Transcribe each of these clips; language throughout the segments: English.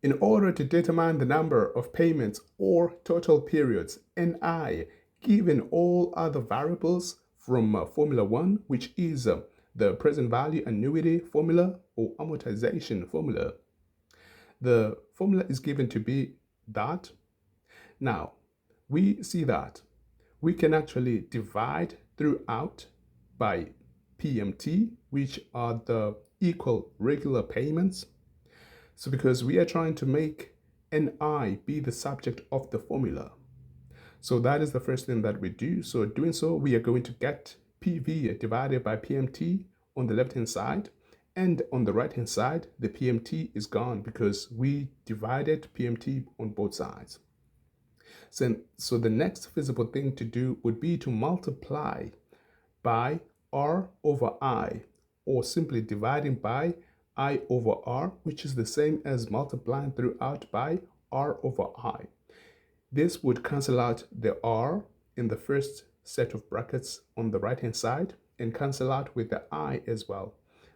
In order to determine the number of payments or total periods, NI, given all other variables from Formula 1, which is the present value annuity formula or amortization formula, the formula is given to be that. Now, we see that we can actually divide throughout by PMT, which are the equal regular payments. So because we are trying to make NI be the subject of the formula. So that is the first thing that we do. So doing so, we are going to get PV divided by PMT on the left-hand side. And on the right-hand side, the PMT is gone because we divided PMT on both sides. So the next feasible thing to do would be to multiply by R over I, or simply dividing by I over R, which is the same as multiplying throughout by R over I. This would cancel out the R in the first set of brackets on the right-hand side and cancel out with the I as well.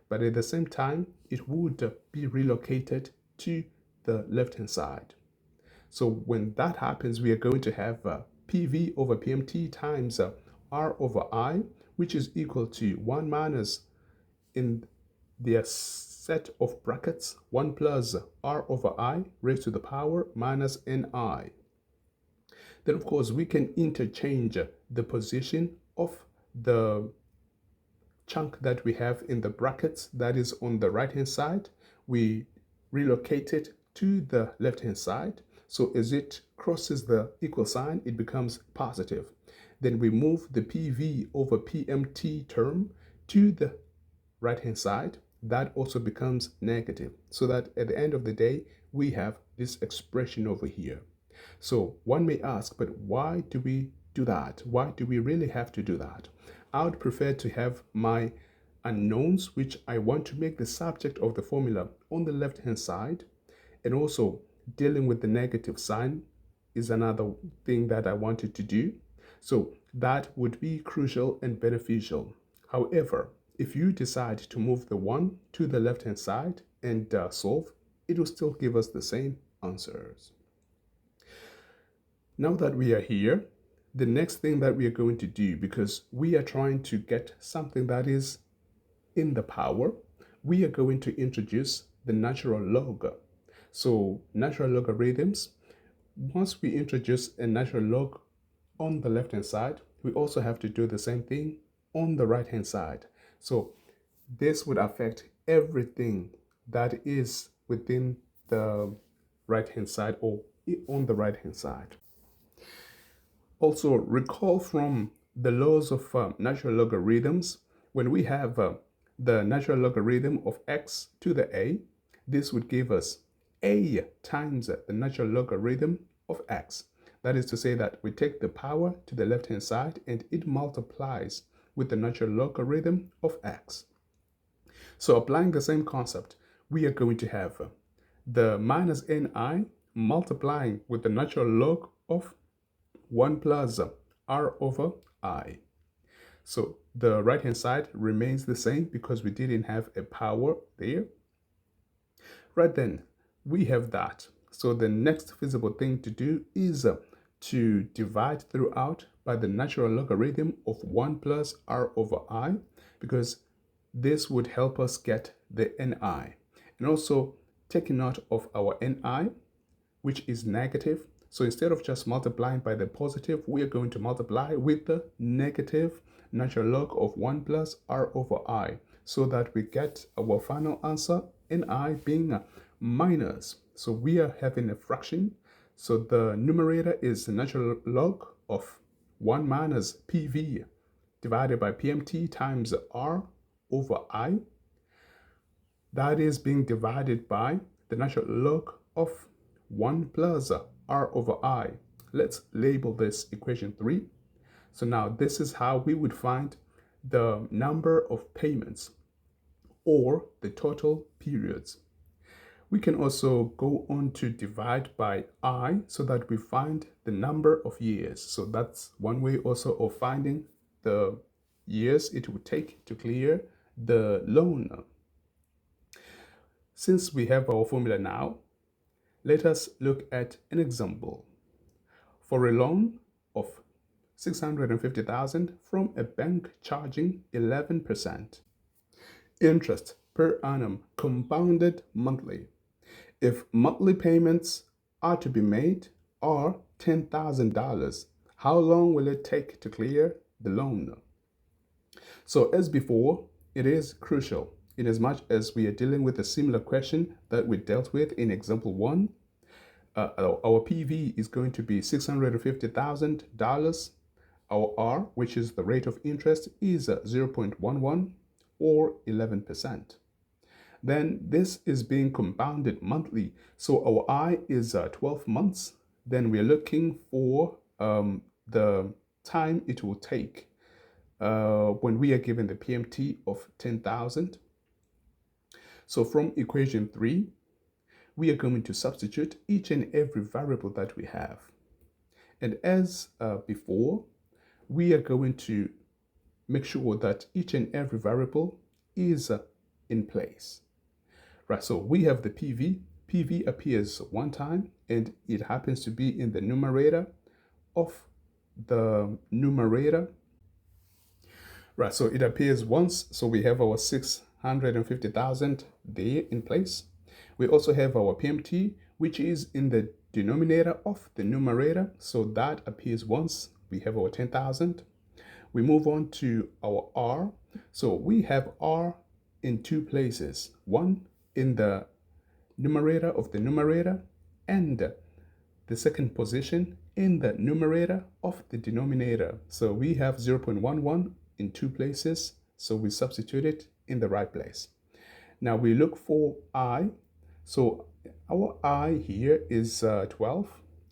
But at the same time, it would be relocated to the left-hand side. So when that happens, we are going to have PV over PMT times R over I, which is equal to 1 minus, in their set of brackets, 1 plus R over I raised to the power minus NI. Then, of course, we can interchange the position of the chunk that we have in the brackets that is on the right-hand side. We relocate it to the left-hand side. So as it crosses the equal sign, it becomes positive. Then we move the PV over PMT term to the right-hand side. That also becomes negative. So that at the end of the day, we have this expression over here. So one may ask, but why do we do that? Why do we really have to do that? I would prefer to have my unknowns, which I want to make the subject of the formula, on the left-hand side, and also dealing with the negative sign is another thing that I wanted to do. So that would be crucial and beneficial. However, if you decide to move the 1 to the left-hand side and solve, it will still give us the same answers. Now that we are here, the next thing that we are going to do, because we are trying to get something that is in the power, we are going to introduce the natural log. So natural logarithms, once we introduce a natural log on the left-hand side, we also have to do the same thing on the right-hand side. So this would affect everything that is within the right-hand side or on the right-hand side. Also, recall from the laws of natural logarithms, when we have the natural logarithm of x to the a, this would give us a times the natural logarithm of x. That is to say that we take the power to the left-hand side and it multiplies with the natural logarithm of x. So applying the same concept, we are going to have the minus ni multiplying with the natural log of 1 plus r over I. So the right-hand side remains the same because we didn't have a power there. Right then, we have that. So the next feasible thing to do is to divide throughout by the natural logarithm of 1 plus r over I, because this would help us get the ni. And also taking note of our ni, which is negative. So instead of just multiplying by the positive, we are going to multiply with the negative natural log of 1 plus r over I, so that we get our final answer, ni being minus. So we are having a fraction. So the numerator is the natural log of 1 minus PV divided by PMT times r over I. That is being divided by the natural log of 1 plus r over I. Let's label this equation 3. So now this is how we would find the number of payments or the total periods. We can also go on to divide by I so that we find the number of years. So that's one way also of finding the years it would take to clear the loan. Since we have our formula now, Let us look at an example. For a loan of 650,000 from a bank charging 11% interest per annum compounded monthly. If monthly payments are to be made are $10,000, how long will it take to clear the loan? So as before, it is crucial in as much as we are dealing with a similar question that we dealt with in example 1. Our PV is going to be $650,000. Our R, which is the rate of interest, is 0.11 or 11%. Then this is being compounded monthly. So our I is 12 months. Then we're looking for the time it will take when we are given the PMT of 10,000. So from equation 3, we are going to substitute each and every variable that we have. And as before, we are going to make sure that each and every variable is in place. Right, so we have the PV. PV appears one time, and it happens to be in the numerator of the numerator. Right, so it appears once, so we have our 650,000 there in place. We also have our PMT, which is in the denominator of the numerator, so that appears once. We have our 10,000. We move on to our R. So we have R in two places, one in the numerator of the numerator and the second position in the numerator of the denominator. So we have 0.11 in two places, so we substitute it in the right place. Now we look for I. So our I here is 12.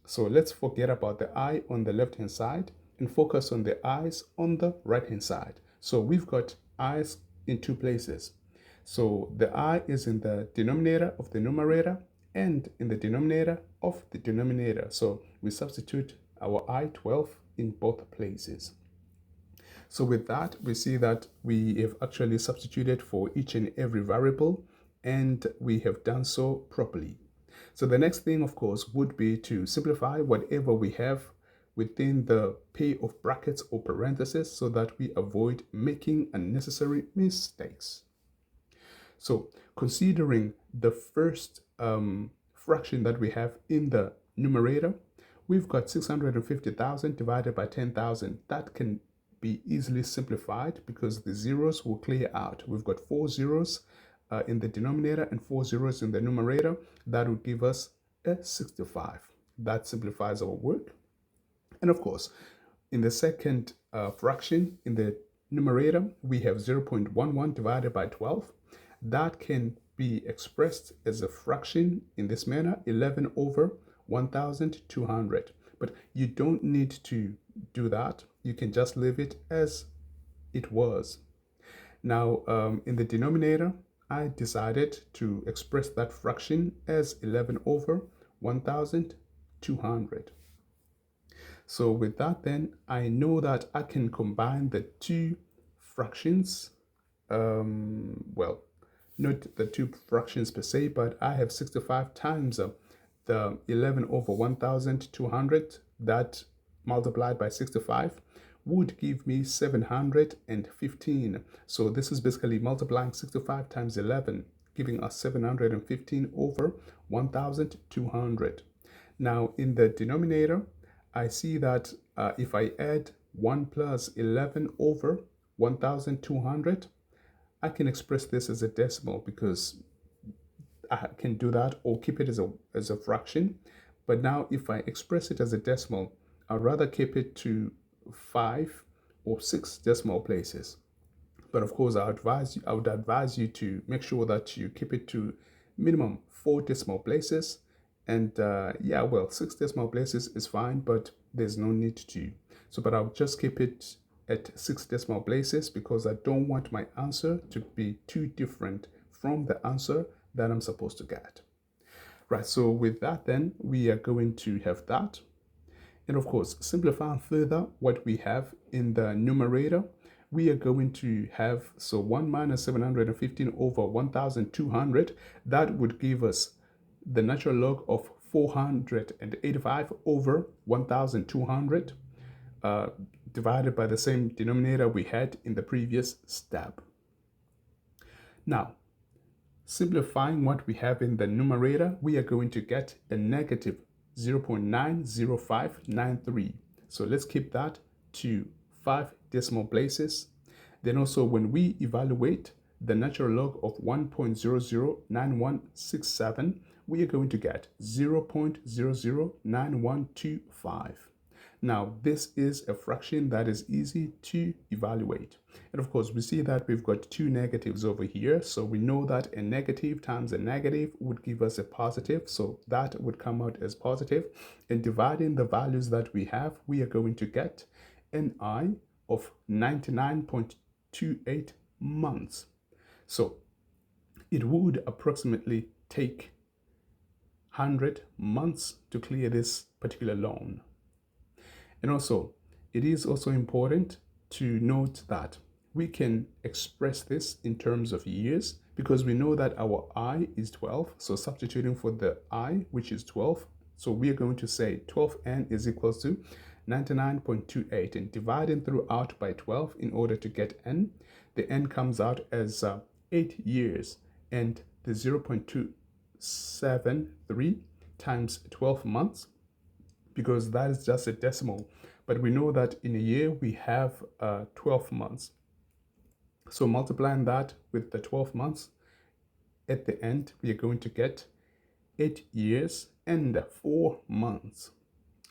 So let's forget about the I on the left hand side and focus on the I's on the right hand side. So we've got I's in two places. So the I is in the denominator of the numerator and in the denominator of the denominator. So we substitute our I-12 in both places. So with that, we see that we have actually substituted for each and every variable, and we have done so properly. So the next thing, of course, would be to simplify whatever we have within the pair of brackets or parentheses so that we avoid making unnecessary mistakes. So considering the first fraction that we have in the numerator, we've got 650,000 divided by 10,000. That can be easily simplified because the zeros will clear out. We've got 4 zeros in the denominator and 4 zeros in the numerator. That would give us a 65. That simplifies our work. And of course, in the second fraction in the numerator, we have 0.11 divided by 12. That can be expressed as a fraction in this manner, 11 over 1,200. But you don't need to do that. You can just leave it as it was. Now, in the denominator, I decided to express that fraction as 11 over 1,200. So with that, then, I know that I can combine the two fractions. Well, not the two fractions per se, but I have 65 times the 11 over 1,200. That multiplied by 65 would give me 715. So this is basically multiplying 65 times 11, giving us 715 over 1,200. Now, in the denominator, I see that if I add 1 plus 11 over 1,200, I can express this as a decimal because I can do that or keep it as a fraction. But now if I express it as a decimal, I'd rather keep it to 5 or 6 decimal places. But of course, I would advise you to make sure that you keep it to minimum 4 decimal places. And 6 decimal places is fine, but there's no need to. So, but I'll just keep it at 6 decimal places because I don't want my answer to be too different from the answer that I'm supposed to get. Right, so with that, then we are going to have that. And of course, simplifying further what we have in the numerator, we are going to have, so 1 minus 715 over 1,200, that would give us the natural log of 485 over 1,200 divided by the same denominator we had in the previous step. Now, simplifying what we have in the numerator, we are going to get a negative 0.90593. So let's keep that to 5 decimal places. Then also when we evaluate the natural log of 1.009167, we are going to get 0.009125. Now, this is a fraction that is easy to evaluate. And of course, we see that we've got two negatives over here. So we know that a negative times a negative would give us a positive. So that would come out as positive. And dividing the values that we have, we are going to get an I of 99.28 months. So it would approximately take 100 months to clear this particular loan. And also, it is also important to note that we can express this in terms of years because we know that our I is 12. So substituting for the I, which is 12, so we are going to say 12n is equals to 99.28 and dividing throughout by 12 in order to get n. The n comes out as 8 years, and the 0.273 times 12 months, because that is just a decimal. But we know that in a year we have 12 months. So multiplying that with the 12 months, at the end, we are going to get 8 years and 4 months.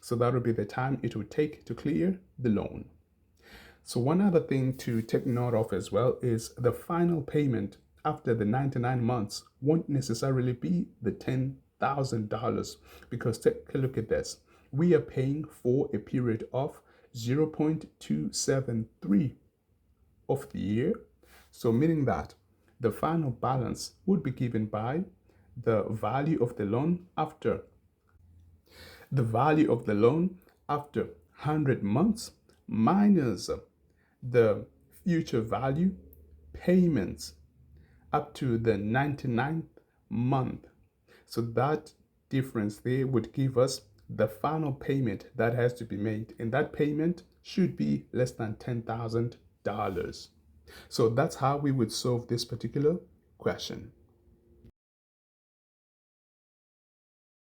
So that would be the time it would take to clear the loan. So one other thing to take note of as well is the final payment after the 99 months won't necessarily be the $10,000, because take a look at this. We are paying for a period of 0.273 of the year. So meaning that the final balance would be given by the value of the loan after 100 months minus the future value payments up to the 99th month. So that difference there would give us the final payment that has to be made, and that payment should be less than $10,000. So that's how we would solve this particular question.